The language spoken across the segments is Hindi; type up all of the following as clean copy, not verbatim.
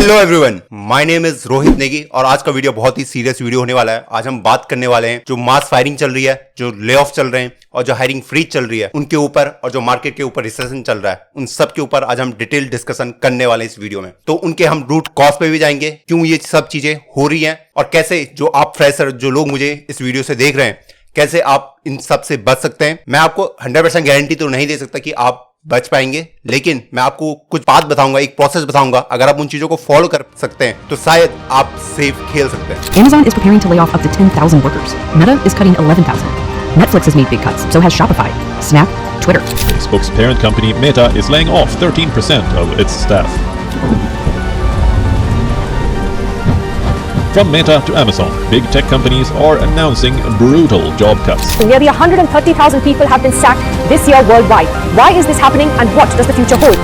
Hello everyone, my name is Rohit Negi और आज का वीडियो बहुत ही सीरियस वीडियो होने वाला है। आज हम बात करने वाले हैं जो मास फायरिंग चल रही है, जो ले ऑफ चल रहे हैं और जो हायरिंग फ्रीज चल रही है उनके ऊपर, और जो मार्केट के ऊपर रिसेशन चल रहा है उन सब के ऊपर आज हम डिटेल डिस्कशन करने वाले हैं इस वीडियो में। तो उनके हम रूट कॉज पे भी जाएंगे, क्यों ये सब चीजें हो रही हैं और कैसे जो आप फ्रेशर जो लोग मुझे इस वीडियो से देख रहे हैं कैसे आप इन सब से बच सकते हैं। मैं आपको 100% गारंटी तो नहीं दे सकता कि आप बच पाएंगे, लेकिन मैं आपको कुछ बात बताऊंगा, एक प्रोसेस बताऊंगा। अगर आप उन चीजों को फॉलो कर सकते हैं तो शायद आप सेफ खेल सकते हैं। Amazon is preparing to lay off up to 10,000 workers. Meta is cutting 11,000. Netflix has made big cuts, so has Shopify, Snap, Twitter. Facebook's parent company Meta is laying off 13% of its staff. From Meta to Amazon, big tech companies are announcing brutal job cuts. Nearly 130,000 people have been sacked this year worldwide. Why is this happening and what does the future hold?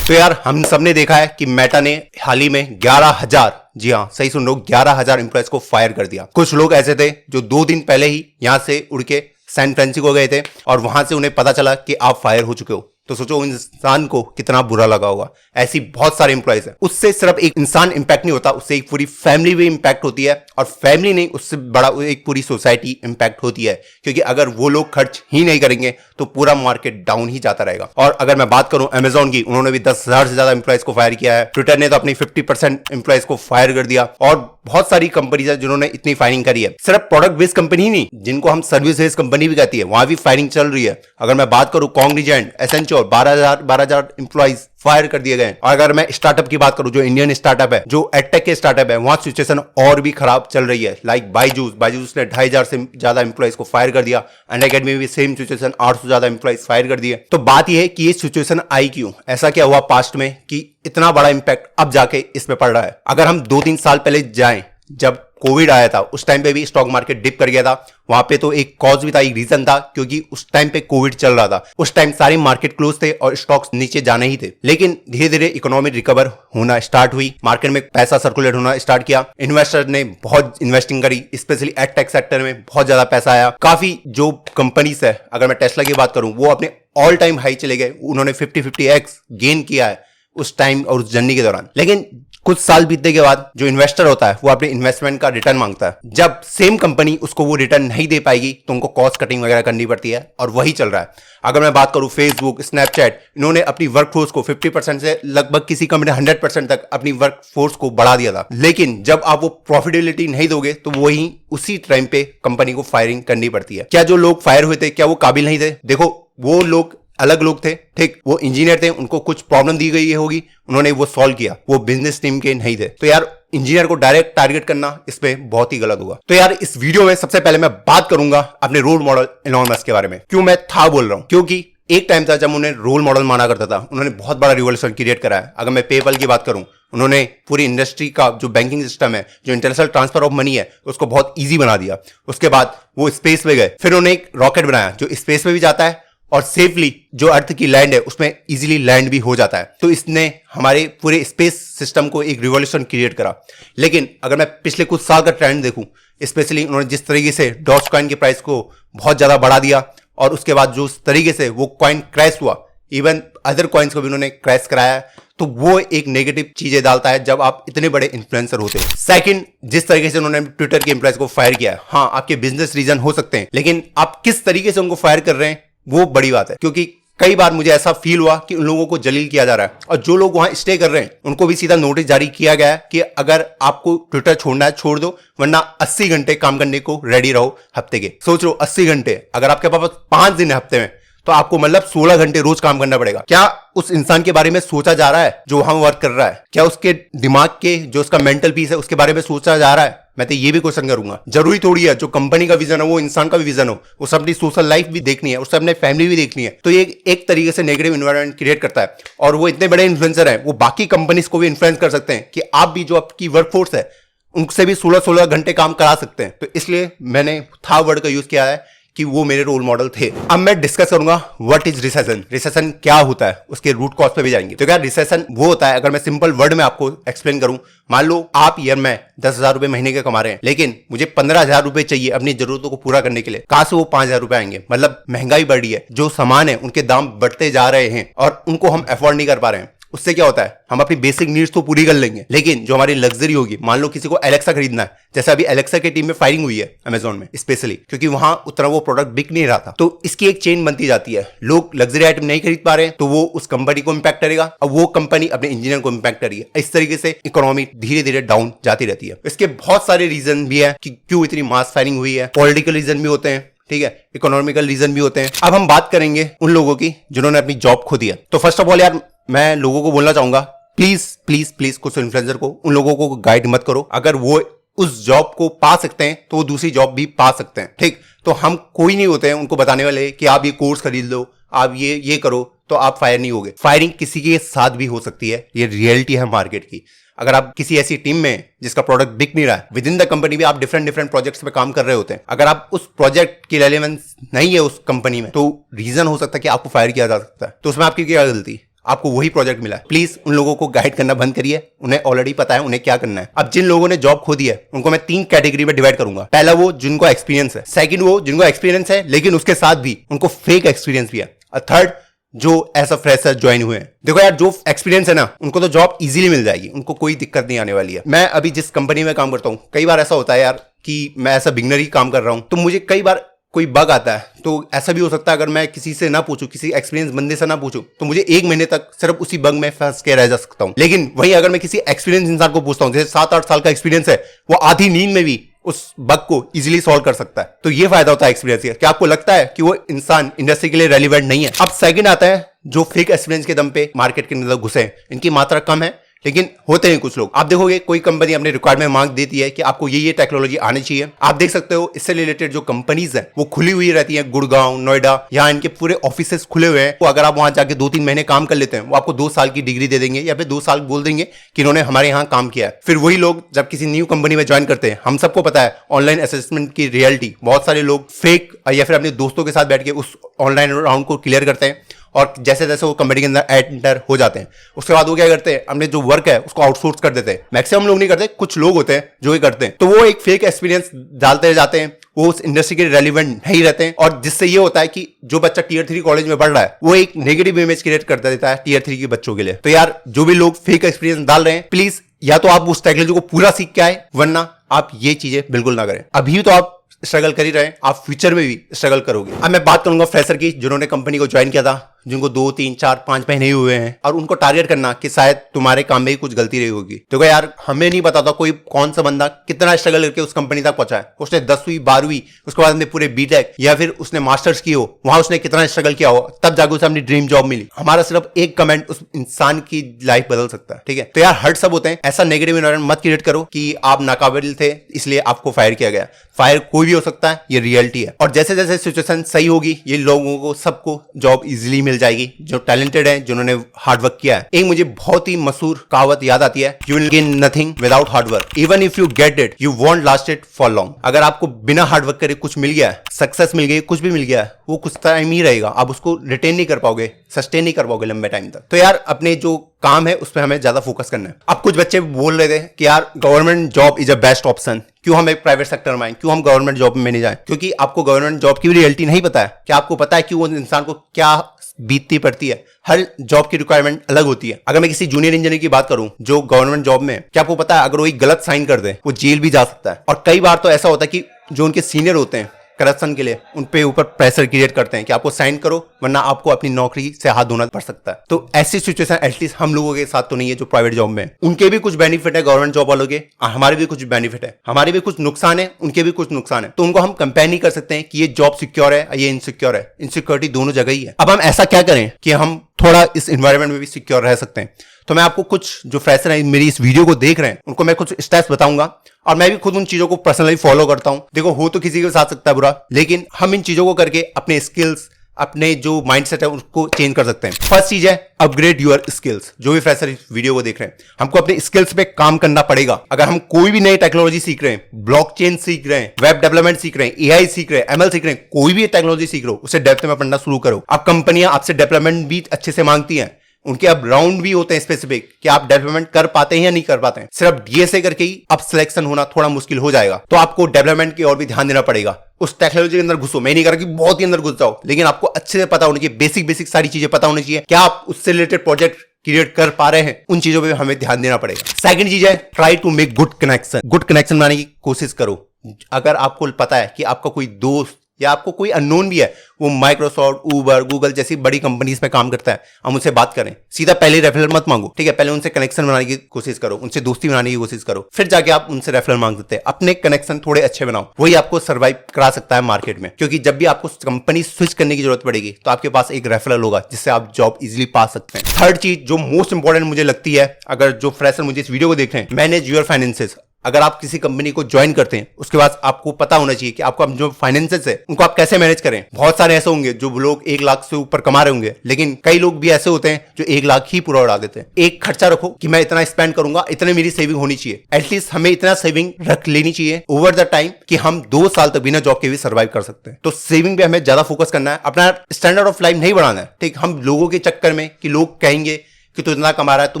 तो यार हम सबने देखा है कि मेटा ने हाल ही में 11,000, जी हाँ सही सुन लो, 11,000 एम्प्लॉयज को फायर कर दिया। कुछ लोग ऐसे थे जो 2 दिन पहले ही यहां से उड़ के सैन फ्रांसिस्को गए थे और वहां से उन्हें पता चला कि आप फायर हो चुके हो। तो सोचो उन इंसान को कितना बुरा लगा होगा। ऐसी बहुत सारे एम्प्लॉयज हैं। उससे सिर्फ एक इंसान इंपैक्ट नहीं होता, उससे एक पूरी फैमिली भी इंपैक्ट होती है, और फैमिली नहीं उससे बड़ा एक पूरी सोसाइटी इंपैक्ट होती है, क्योंकि अगर वो लोग खर्च ही नहीं करेंगे तो पूरा मार्केट डाउन ही जाता रहेगा। और अगर मैं बात करूं अमेजॉन की, उन्होंने भी 10,000 से ज्यादा एम्प्लॉयज को फायर किया है। ट्विटर ने तो अपनी 50% एम्प्लॉयज को फायर कर दिया, और बहुत सारी कंपनीज है जिन्होंने इतनी फायरिंग करी है। सिर्फ प्रोडक्ट बेस्ड कंपनी ही नहीं, जिनको हम सर्विस बेस्ड कंपनी भी कहती है, वहां भी फायरिंग चल रही है। अगर मैं बात करूं कॉन्ग्निजेंट, एसेंचर, 12,000 एम्प्लॉइज फायर कर दिए गए। और अगर मैं स्टार्टअप की बात करूं, जो इंडियन स्टार्टअप है, जो एडटेक के स्टार्टअप है, वहां सिचुएशन और भी खराब चल रही है। लाइक बायजूस ने 2,500 से ज्यादा एम्प्लॉइज को फायर कर दिया। अनअकैडमी में भी सेम सिचुएशन, 800 से ज्यादा एम्प्लॉइज फायर कर दिए। तो बात यह है कि ये सिचुएशन आई क्यों, ऐसा क्या हुआ पास्ट में कि इतना बड़ा इंपैक्ट अब जाके इसमें पड़ रहा है। अगर हम 2-3 साल पहले जाएं, जब कोविड आया था, उस टाइम पे भी स्टॉक मार्केट डिप कर गया था। वहां पे तो एक कॉज भी था, एक रीजन था, क्योंकि उस टाइम पे कोविड चल रहा था। उस टाइम सारे मार्केट क्लोज थे और स्टॉक्स नीचे जाने ही थे। लेकिन धीरे धीरे इकोनॉमी रिकवर होना स्टार्ट हुई, मार्केट में पैसा सर्कुलेट होना स्टार्ट किया, इन्वेस्टर ने बहुत इन्वेस्टिंग करी, स्पेशली एडटेक सेक्टर में बहुत ज्यादा पैसा आया। काफी जो कंपनीज है, अगर मैं टेस्ला की बात करूं, वो अपने ऑल टाइम हाई चले गए। उन्होंने 50-50x गेन किया है उस टाइम और उस जर्नी के दौरान। लेकिन कुछ साल बीतने के बाद जो इन्वेस्टर होता है वो अपने इन्वेस्टमेंट का रिटर्न मांगता है। जब सेम कंपनी उसको वो रिटर्न नहीं दे पाएगी तो उनको कॉस्ट कटिंग वगैरह करनी पड़ती है, और वही चल रहा है। अगर मैं बात करूं फेसबुक, स्नैपचैट, इन्होंने अपनी वर्कफोर्स को 50% से लगभग किसी कंपनी 100% तक अपनी वर्कफोर्स को बढ़ा दिया था। लेकिन जब आप वो प्रॉफिटेबिलिटी नहीं दोगे तो वही उसी टाइम पे कंपनी को फायरिंग करनी पड़ती है। क्या जो लोग फायर हुए थे, क्या वो काबिल नहीं थे? देखो, वो लोग अलग लोग थे, ठीक, वो इंजीनियर थे, उनको कुछ प्रॉब्लम दी गई होगी, उन्होंने वो सॉल्व किया, वो बिजनेस टीम के नहीं थे। तो यार इंजीनियर को डायरेक्ट टारगेट करना इस पे बहुत ही गलत होगा। तो यार इस वीडियो में सबसे पहले मैं बात करूंगा अपने रोल मॉडल एलोन मस्क के बारे में। क्यों मैं बोल रहा हूं, क्योंकि एक टाइम था जब उन्हें रोल मॉडल माना करता था। उन्होंने बहुत बड़ा रिवॉल्यूशन क्रिएट करा है। अगर मैं पेपल की बात करूं, उन्होंने पूरी इंडस्ट्री का जो बैंकिंग सिस्टम है, जो इंटरनेशनल ट्रांसफर ऑफ मनी है, उसको बहुत इजी बना दिया। उसके बाद वो स्पेस पे गए, फिर उन्होंने एक रॉकेट बनाया जो स्पेस पे भी जाता है और सेफली जो अर्थ की लैंड है उसमें इजीली लैंड भी हो जाता है। तो इसने हमारे पूरे स्पेस सिस्टम को एक रिवॉल्यूशन क्रिएट करा। लेकिन अगर मैं पिछले कुछ साल का ट्रेंड देखूं, स्पेशली उन्होंने जिस तरीके से डॉज कॉइन के प्राइस को बहुत ज्यादा बढ़ा दिया, और उसके बाद जो उस तरीके से वो कॉइन क्रैश हुआ, इवन अदर कॉइन्स को भी उन्होंने क्रैश कराया, तो वो एक नेगेटिव चीजें डालता है जब आप इतने बड़े इन्फ्लुएंसर होते हैं। सेकंड, जिस तरीके से उन्होंने ट्विटर के एम्प्लॉयज को फायर किया है, हाँ आपके बिजनेस रीजन हो सकते हैं, लेकिन आप किस तरीके से उनको फायर कर रहे हैं वो बड़ी बात है। क्योंकि कई बार मुझे ऐसा फील हुआ कि उन लोगों को जलील किया जा रहा है, और जो लोग वहां स्टे कर रहे हैं उनको भी सीधा नोटिस जारी किया गया है कि अगर आपको ट्विटर छोड़ना है छोड़ दो, वरना 80 घंटे काम करने को रेडी रहो हफ्ते के। सोच लो 80 घंटे, अगर आपके पास 5 दिन है हफ्ते में, तो आपको मतलब 16 घंटे रोज काम करना पड़ेगा। क्या उस इंसान के बारे में सोचा जा रहा है जो वहां वर्क कर रहा है? क्या उसके दिमाग के जो उसका मेंटल पीस है उसके बारे में सोचा जा रहा है? मैं तो ये भी क्वेश्चन करूंगा। जरूरी थोड़ी है जो कंपनी का विजन है वो इंसान का भी विजन हो, उसे अपनी सोशल लाइफ भी देखनी है, उसे अपने फैमिली भी देखनी है। तो ये एक तरीके से नेगेटिव एनवायरनमेंट क्रिएट करता है, और वो इतने बड़े इन्फ्लुएंसर हैं, वो बाकी कंपनीज को भी इन्फ्लुएंस कर सकते हैं कि आप भी जो आपकी वर्कफोर्स है उनसे भी 16-16 घंटे काम करा सकते हैं। तो इसलिए मैंने था वर्ड का यूज किया है कि वो मेरे रोल मॉडल थे। अब मैं डिस्कस करूंगा व्हाट इज रिसेशन, रिसेशन क्या होता है, उसके रूट कॉज पे भी जाएंगे। तो क्या रिसेशन वो होता है, अगर मैं सिंपल वर्ड में आपको एक्सप्लेन करूं, मान लो आप या मैं 10,000 रुपए महीने के कमा रहे हैं, लेकिन मुझे 15,000 रुपए चाहिए अपनी जरूरतों को पूरा करने के लिए। कहां से वो 5,000 रुपए आएंगे? मतलब महंगाई बढ़ रही है, जो सामान है उनके दाम बढ़ते जा रहे हैं और उनको हम अफोर्ड नहीं कर पा रहे हैं। उससे क्या होता है, हम अपनी बेसिक नीड्स तो पूरी कर लेंगे, लेकिन जो हमारी लग्जरी होगी, मान लो किसी को एलेक्सा खरीदना है, जैसे अभी एलेक्सा की टीम में फायरिंग हुई है अमेजोन में स्पेशली, क्योंकि वहां उतना वो प्रोडक्ट बिक नहीं रहा था, तो इसकी एक चेन बनती जाती है। लोग लग्जरी आइटम नहीं खरीद पा रहे हैं तो वो उस कंपनी को इंपैक्ट करेगा, अब वो कंपनी अपने इंजीनियर को इंपैक्ट करेगी। इस तरीके से इकोनॉमी धीरे धीरे डाउन जाती रहती है। इसके बहुत सारे रीजन भी है कि क्यों इतनी मास फायरिंग हुई है, पॉलिटिकल रीजन भी होते हैं, ठीक है, इकोनॉमिकल रीजन भी होते हैं। अब हम बात करेंगे उन लोगों की जिन्होंने अपनी जॉब खो दी है। तो फर्स्ट ऑफ ऑल यार, मैं लोगों को बोलना चाहूंगा, प्लीज प्लीज प्लीज कुछ इन्फ्लुएंसर को, उन लोगों को गाइड मत करो। अगर वो उस जॉब को पा सकते हैं तो वो दूसरी जॉब भी पा सकते हैं, ठीक। तो हम कोई नहीं होते हैं उनको बताने वाले कि आप ये कोर्स खरीद लो, आप ये करो तो आप फायर नहीं होगे। फायरिंग किसी के साथ भी हो सकती है, ये रियलिटी है मार्केट की। अगर आप किसी ऐसी टीम में जिसका प्रोडक्ट बिक नहीं रहा है, विद इन द कंपनी भी आप डिफरेंट प्रोजेक्ट्स पे काम कर रहे होते हैं, अगर आप उस प्रोजेक्ट की रेलेवेंस नहीं है उस कंपनी में, तो रीजन हो सकता है कि आपको फायर किया जा सकता है। तो उसमें आपकी क्या गलती, आपको वही प्रोजेक्ट मिला है। प्लीज उन लोगों को गाइड करना बंद करिए, उन्हें ऑलरेडी पता है उन्हें क्या करना है। अब जिन लोगों ने जॉब खो दी है उनको मैं 3 कैटेगरी में डिवाइड करूंगा। पहला वो जिनको एक्सपीरियंस है, सेकंड वो जिनको एक्सपीरियंस है लेकिन उसके साथ भी उनको फेक एक्सपीरियंस भी है, और थर्ड जो एज अ फ्रेशर ज्वाइन हुए हैं। देखो यार, जो एक्सपीरियंस है ना, उनको तो जॉब इजीली मिल जाएगी, उनको कोई दिक्कत नहीं आने वाली है। मैं अभी जिस कंपनी में काम करता हूं, कई बार ऐसा होता है यार कि मैं ऐसा बिगनर ही काम कर रहा हूं, तो मुझे कई बार कोई बग आता है, तो ऐसा भी हो सकता है अगर मैं किसी से ना पूछूं, किसी एक्सपीरियंस बंदे से ना पूछूं, तो मुझे 1 महीने तक सिर्फ उसी बग में फंस के रह जा सकता हूं। लेकिन वहीं अगर मैं किसी एक्सपीरियंस इंसान को पूछता हूं, जैसे 7-8 साल का एक्सपीरियंस है, वो आधी नींद में भी उस बग को इजीली सॉल्व कर सकता है। तो ये फायदा होता है एक्सपीरियंस का। क्या आपको लगता है कि वो इंसान इंडस्ट्री के लिए रेलिवेंट नहीं है? अब सेकंड आता है जो फेक एक्सपीरियंस के दम पे मार्केट के अंदर घुसे हैं, इनकी मात्रा कम है लेकिन होते हैं कुछ लोग। आप देखोगे कोई कंपनी अपने रिक्वायरमेंट मांग देती है कि आपको ये टेक्नोलॉजी आनी चाहिए। आप देख सकते हो इससे रिलेटेड जो कंपनीज हैं वो खुली हुई रहती हैं, गुड़गांव, नोएडा, यहाँ इनके पूरे ऑफिसेस खुले हुए हैं। तो अगर आप वहां जाके 2-3 महीने काम कर लेते हैं, वो आपको 2 साल की डिग्री दे देंगे या फिर 2 साल बोल देंगे कि इन्होंने हमारे यहाँ काम किया है। फिर वही लोग जब किसी न्यू कंपनी में ज्वाइन करते हैं, हम सबको पता है ऑनलाइन असेसमेंट की रियलिटी, बहुत सारे लोग फेक या फिर अपने दोस्तों के साथ बैठ के उस ऑनलाइन राउंड को क्लियर करते हैं, और जैसे जैसे वो कंपनी के अंदर एंटर हो जाते हैं, उसके बाद वो क्या करते हैं, अपने जो वर्क है उसको आउटसोर्स कर देते हैं। मैक्सिमम लोग नहीं करते, कुछ लोग होते हैं जो ये करते हैं। तो वो एक फेक एक्सपीरियंस डालते जाते हैं, वो उस इंडस्ट्री के रेलिवेंट नहीं रहते हैं, और जिससे ये होता है कि जो बच्चा टियर 3 कॉलेज में पढ़ रहा है वो एक नेगेटिव इमेज क्रिएट करता देता है टियर 3 के बच्चों के लिए। तो यार, जो भी लोग फेक एक्सपीरियंस डाल रहे हैं, प्लीज या तो आप उस टेक्नोलॉजी को पूरा सीख के आए, वरना आप ये चीजें बिल्कुल ना करें। अभी तो आप स्ट्रगल कर ही रहे हैं, आप फ्यूचर में भी स्ट्रगल करोगे। अब मैं बात करूंगा फ्रेशर की, जिन्होंने कंपनी को ज्वाइन किया था, जिनको 2, 3, 4, 5 महीने ही हुए हैं, और उनको टारगेट करना कि शायद तुम्हारे काम में ही कुछ गलती रही होगी। देखो यार, हमें नहीं पता था कोई कौन सा बंदा कितना स्ट्रगल करके उस कंपनी तक पहुंचा है। उसने 10वीं 12वीं उसके बाद में पूरे बीटेक या फिर उसने मास्टर्स की हो, वहां उसने कितना स्ट्रगल किया हो, तब जाके उसे अपनी ड्रीम जॉब मिली। हमारा सिर्फ एक कमेंट उस इंसान की लाइफ बदल सकता है, ठीक है। तो यार, हर्ट सब होते हैं, ऐसा नेगेटिव एनवायरनमेंट मत क्रिएट करो कि आप नाकाबिल थे इसलिए आपको फायर किया गया। फायर कोई भी हो सकता है, ये रियलिटी है। और जैसे जैसे सिचुएशन सही होगी, ये लोगों को सबको जॉब इजीली मिल जाएगी जो टैलेंटेड है, जिन्होंने हार्ड वर्क किया है। एक मुझे बहुत ही मशहूर कहावत याद आती है, you will gain nothing without hard work, even if you get it you want last it for long. अगर आपको बिना हार्ड वर्क करे कुछ मिल गया है, सक्सेस मिल गई, कुछ भी मिल गया है, वो कुछ टाइम ही रहेगा, आप उसको रिटेन नहीं कर पाओगे, सस्टेन नहीं कर पाओगे लंबे टाइम तक। तो यार, अपने जो काम है उस पर हमें ज्यादा फोकस करना है। अब कुछ बच्चे बोल रहे थे कि यार, government job is a best option, क्यों हम एक प्राइवेट सेक्टर में आए, क्यों हम गवर्नमेंट जॉब में नहीं जाए? क्योंकि आपको गवर्नमेंट जॉब की भी रियलिटी नहीं पता है। क्या आपको पता है कि वो इंसान को क्या बीतती पड़ती है? हर जॉब की रिक्वायरमेंट अलग होती है। अगर मैं किसी जूनियर इंजीनियर की बात करूं जो गवर्नमेंट जॉब में, क्या आपको पता है अगर वो एक गलत साइन कर दे, वो जेल भी जा सकता है। और कई बार तो ऐसा होता है कि जो उनके सीनियर होते हैं करप्शन के लिए, उन पे ऊपर प्रेशर क्रिएट करते हैं कि आपको साइन करो, वरना आपको अपनी नौकरी से हाथ धोना पड़ सकता है। तो ऐसी सिचुएशन एटलीस्ट हम लोगों के साथ तो नहीं है जो प्राइवेट जॉब में है। उनके भी कुछ बेनिफिट है गवर्नमेंट जॉब वालों के, हमारे भी कुछ बेनिफिट है, हमारे भी कुछ नुकसान है, उनके भी कुछ नुकसान है। तो उनको हम कंपेयर नहीं कर सकते हैं कि ये जॉब सिक्योर है, ये इनसिक्योर है। इनसिक्योरिटी दोनों जगह ही है। अब हम ऐसा क्या करें कि हम थोड़ा इस एनवायरनमेंट में भी सिक्योर रह सकते हैं? तो मैं आपको कुछ जो फ्रेशर हैं मेरी इस वीडियो को देख रहे हैं, उनको मैं कुछ स्टेप्स बताऊंगा, और मैं भी खुद उन चीजों को पर्सनली फॉलो करता हूं। देखो, हो तो किसी के साथ सकता है बुरा, लेकिन हम इन चीजों को करके अपने स्किल्स, अपने जो माइंडसेट है उसको चेंज कर सकते हैं। फर्स्ट चीज है अपग्रेड योर स्किल्स। जो भी फ्रेशर इस वीडियो को देख रहे हैं, हमको अपने स्किल्स पे काम करना पड़ेगा। अगर हम कोई भी नई टेक्नोलॉजी सीख रहे हैं, ब्लॉकचेन सीख रहे हैं, वेब डेवलपमेंट सीख रहे हैं, एआई सीख रहे हैं, एमएल सीख रहे हैं, कोई भी टेक्नोलॉजी सीख रहे हो, उसे डेप्थ में पढ़ना शुरू करो। अब कंपनियां आपसे डेवलपमेंट भी अच्छे से मांगती हैं, उनके अब राउंड भी होते हैं स्पेसिफिक कि आप डेवलपमेंट कर पाते हैं या नहीं कर पाते हैं। सिर्फ डीएसए करके ही अब सिलेक्शन होना थोड़ा मुश्किल हो जाएगा। तो आपको डेवलपमेंट की और भी ध्यान देना पड़ेगा। उस टेक्नोलॉजी के अंदर घुसो, मैं नहीं कर रहा कि बहुत ही अंदर घुस जाओ, लेकिन आपको अच्छे से पता होनी चाहिए, बेसिक सारी चीजें पता होनी चाहिए। क्या आप उससे रिलेटेड प्रोजेक्ट क्रिएट कर पा रहे हैं, उन चीजों पे हमें ध्यान देना पड़ेगा। सेकंड चीज है, try to make good connection. Good connection बनाने की कोशिश करो। अगर आपको पता है कि आपका कोई दोस्त या आपको कोई अननोन भी है, वो माइक्रोसॉफ्ट, उबर, गूगल जैसी बड़ी कंपनीज में काम करता है, हम उनसे बात करें। सीधा पहले रेफरल मत मांगो, ठीक है? पहले उनसे कनेक्शन बनाने की कोशिश करो, उनसे दोस्ती बनाने की कोशिश करो, फिर जाके आप उनसे रेफरल मांग सकते हैं। अपने कनेक्शन थोड़े अच्छे बनाओ, वही आपको सर्वाइव करा सकता है मार्केट में। क्योंकि जब भी आपको कंपनी स्विच करने की जरूरत पड़ेगी तो आपके पास एक रेफरल होगा जिससे आप जॉब इजिली पा सकते हैं। थर्ड चीज जो मोस्ट इंपॉर्टेंट मुझे लगती है, अगर जो फ्रेशर मुझे इस वीडियो को देख रहे हैं, मैनेज योर फाइनेंसेस। अगर आप किसी कंपनी को ज्वाइन करते हैं, उसके बाद आपको पता होना चाहिए कि आपको जो फाइनेंसेस है उनको आप कैसे मैनेज करें। बहुत सारे ऐसे होंगे जो लोग 1 लाख से ऊपर कमा रहे होंगे, लेकिन कई लोग भी ऐसे होते हैं जो 1 लाख ही पूरा उड़ा देते हैं। एक खर्चा रखो कि मैं इतना स्पेंड करूंगा, इतने मेरी सेविंग होनी चाहिए। एटलीस्ट हमें इतना सेविंग रख लेनी चाहिए ओवर द टाइम कि हम 2 साल तक बिना जॉब के भी सर्वाइव कर सकते हैं। तो सेविंग पे हमें ज्यादा फोकस करना है, अपना स्टैंडर्ड ऑफ लाइफ नहीं बढ़ाना है। ठीक, हम लोगों के चक्कर में कि लोग कहेंगे कि तू इतना कमा रहा है तो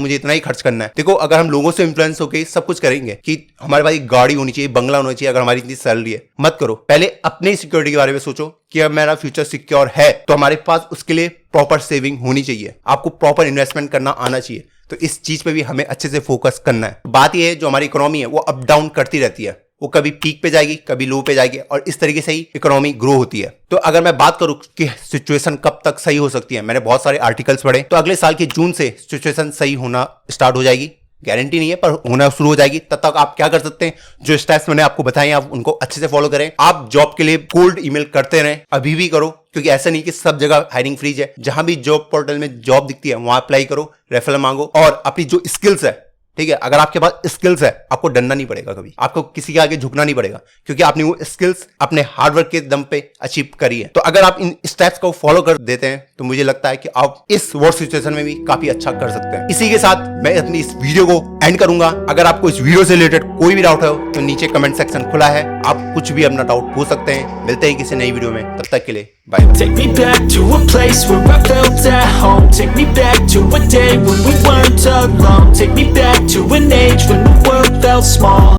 मुझे इतना ही खर्च करना है। देखो, अगर हम लोगों से इन्फ्लुएंस होकर सब कुछ करेंगे कि हमारे पास गाड़ी होनी चाहिए, बंगला होना चाहिए, अगर हमारी इतनी सैलरी है, मत करो। पहले अपनी सिक्योरिटी के बारे में सोचो कि अब मेरा फ्यूचर सिक्योर है तो हमारे पास उसके लिए प्रॉपर सेविंग होनी चाहिए, आपको प्रॉपर इन्वेस्टमेंट करना आना चाहिए। तो इस चीज पे भी हमें अच्छे से फोकस करना है। बात यह है, जो हमारी इकोनॉमी है वो अप डाउन करती रहती है, वो कभी पीक पे जाएगी, कभी लो पे जाएगी, और इस तरीके से ही इकोनॉमी ग्रो होती है। तो अगर मैं बात करूं कि सिचुएशन कब तक सही हो सकती है, मैंने बहुत सारे आर्टिकल्स पढ़े, तो अगले साल के जून से सिचुएशन सही होना स्टार्ट हो जाएगी। गारंटी नहीं है पर होना शुरू हो जाएगी। तब तक आप क्या कर सकते हैं, जो स्टेप्स मैंने आपको बताए आप उनको अच्छे से फॉलो करें। आप जॉब के लिए कोल्ड ईमेल करते रहें, अभी भी करो, क्योंकि ऐसा नहीं कि सब जगह हायरिंग फ्रीज है। जहां भी जॉब पोर्टल में जॉब दिखती है वहां अप्लाई करो, रेफरल मांगो, और अपनी जो स्किल्स है, ठीक है, अगर आपके पास स्किल्स है आपको डरना नहीं पड़ेगा, कभी आपको किसी के आगे झुकना नहीं पड़ेगा, क्योंकि आपने वो स्किल्स अपने हार्डवर्क के दम पे अचीव करी है। तो अगर आप इन स्टेप्स को फॉलो कर देते हैं तो मुझे लगता है कि आप इस वर्क सिचुएशन में भी काफी अच्छा कर सकते हैं। इसी के साथ मैं अपनी इस वीडियो को एंड करूंगा। अगर आपको इस वीडियो से रिलेटेड कोई भी डाउट है तो नीचे कमेंट सेक्शन खुला है, आप कुछ भी अपना डाउट पूछ सकते हैं। मिलते हैं किसी नई वीडियो में, तब तक के लिए bye. Take me back to a place where I felt at home. Take me back to a day when we weren't alone. Take me back to an age when the world felt small.